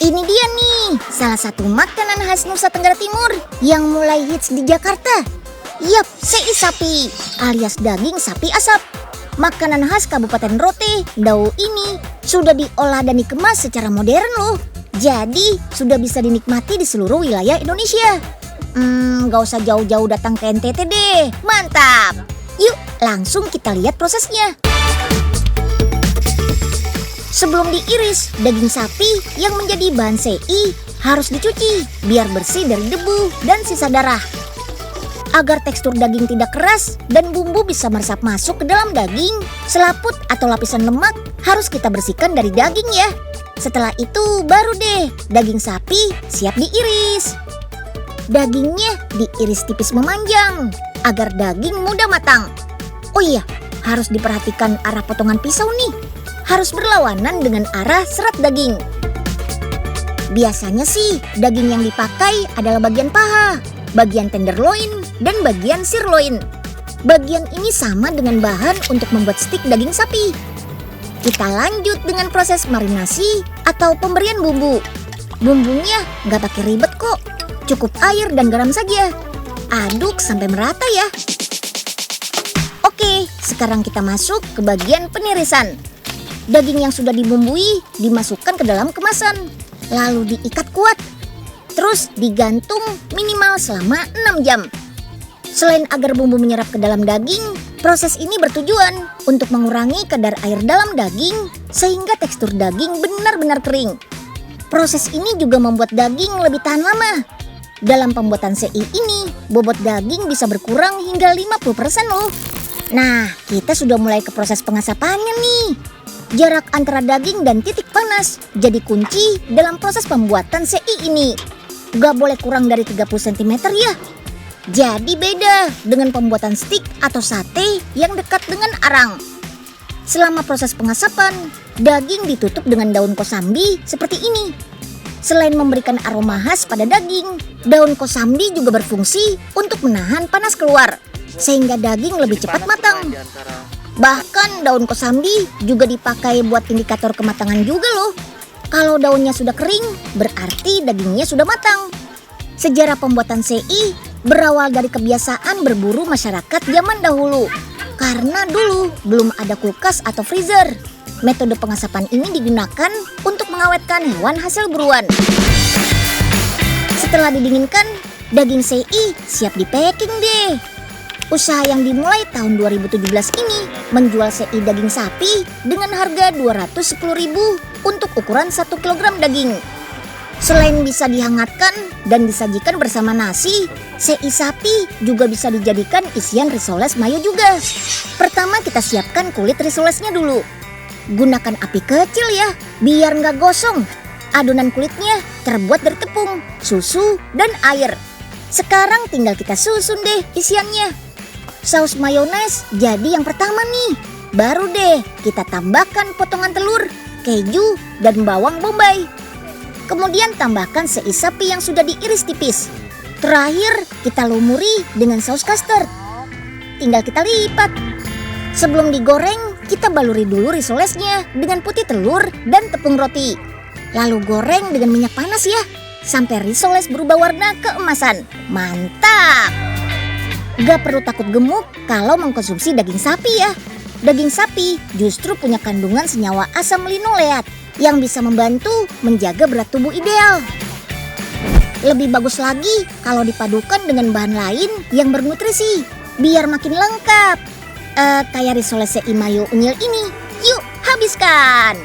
Ini dia nih, salah satu makanan khas Nusa Tenggara Timur yang mulai hits di Jakarta. Yap, sei sapi alias daging sapi asap. Makanan khas Kabupaten Rote, Dau ini sudah diolah dan dikemas secara modern loh. Jadi sudah bisa dinikmati di seluruh wilayah Indonesia. Gak usah jauh-jauh datang ke NTT deh, mantap. Yuk langsung kita lihat prosesnya. Sebelum diiris, daging sapi yang menjadi bahan sei harus dicuci biar bersih dari debu dan sisa darah. Agar tekstur daging tidak keras dan bumbu bisa meresap masuk ke dalam daging, selaput atau lapisan lemak harus kita bersihkan dari daging ya. Setelah itu baru deh daging sapi siap diiris. Dagingnya diiris tipis memanjang agar daging mudah matang. Oh iya, harus diperhatikan arah potongan pisau nih. Harus berlawanan dengan arah serat daging. Biasanya sih daging yang dipakai adalah bagian paha, bagian tenderloin, dan bagian sirloin. Bagian ini sama dengan bahan untuk membuat stik daging sapi. Kita lanjut dengan proses marinasi atau pemberian bumbu. Bumbunya nggak pakai ribet kok, cukup air dan garam saja. Aduk sampai merata ya. Oke, sekarang kita masuk ke bagian penirisan. Daging yang sudah dibumbui dimasukkan ke dalam kemasan, lalu diikat kuat. Terus digantung minimal selama 6 jam. Selain agar bumbu menyerap ke dalam daging, proses ini bertujuan untuk mengurangi kadar air dalam daging sehingga tekstur daging benar-benar kering. Proses ini juga membuat daging lebih tahan lama. Dalam pembuatan sei ini, bobot daging bisa berkurang hingga 50% loh. Nah, kita sudah mulai ke proses pengasapannya nih. Jarak antara daging dan titik panas jadi kunci dalam proses pembuatan sei ini. Gak boleh kurang dari 30 cm ya. Jadi beda dengan pembuatan stik atau sate yang dekat dengan arang. Selama proses pengasapan, daging ditutup dengan daun kosambi seperti ini. Selain memberikan aroma khas pada daging, daun kosambi juga berfungsi untuk menahan panas keluar, sehingga daging lebih cepat matang. Bahkan daun kosambi juga dipakai buat indikator kematangan juga loh. Kalau daunnya sudah kering, berarti dagingnya sudah matang. Sejarah pembuatan sei berawal dari kebiasaan berburu masyarakat zaman dahulu. Karena dulu belum ada kulkas atau freezer. Metode pengasapan ini digunakan untuk mengawetkan hewan hasil buruan. Setelah didinginkan, daging sei siap di-packing deh. Usaha yang dimulai tahun 2017 ini menjual sei daging sapi dengan harga Rp210.000 untuk ukuran 1 kg daging. Selain bisa dihangatkan dan disajikan bersama nasi, sei sapi juga bisa dijadikan isian risoles mayo juga. Pertama kita siapkan kulit risolesnya dulu. Gunakan api kecil ya, biar nggak gosong. Adonan kulitnya terbuat dari tepung, susu, dan air. Sekarang tinggal kita susun deh isiannya. Saus mayones jadi yang pertama nih. Baru deh kita tambahkan potongan telur, keju, dan bawang bombay. Kemudian tambahkan sei sapi yang sudah diiris tipis. Terakhir kita lumuri dengan saus custard. Tinggal kita lipat. Sebelum digoreng, kita baluri dulu risolesnya dengan putih telur dan tepung roti. Lalu goreng dengan minyak panas ya, sampai risoles berubah warna keemasan. Mantap! Gak perlu takut gemuk kalau mengkonsumsi daging sapi ya. Daging sapi justru punya kandungan senyawa asam linoleat yang bisa membantu menjaga berat tubuh ideal. Lebih bagus lagi kalau dipadukan dengan bahan lain yang bernutrisi, biar makin lengkap. Kayak risoles sei mayo unyil ini. Yuk habiskan!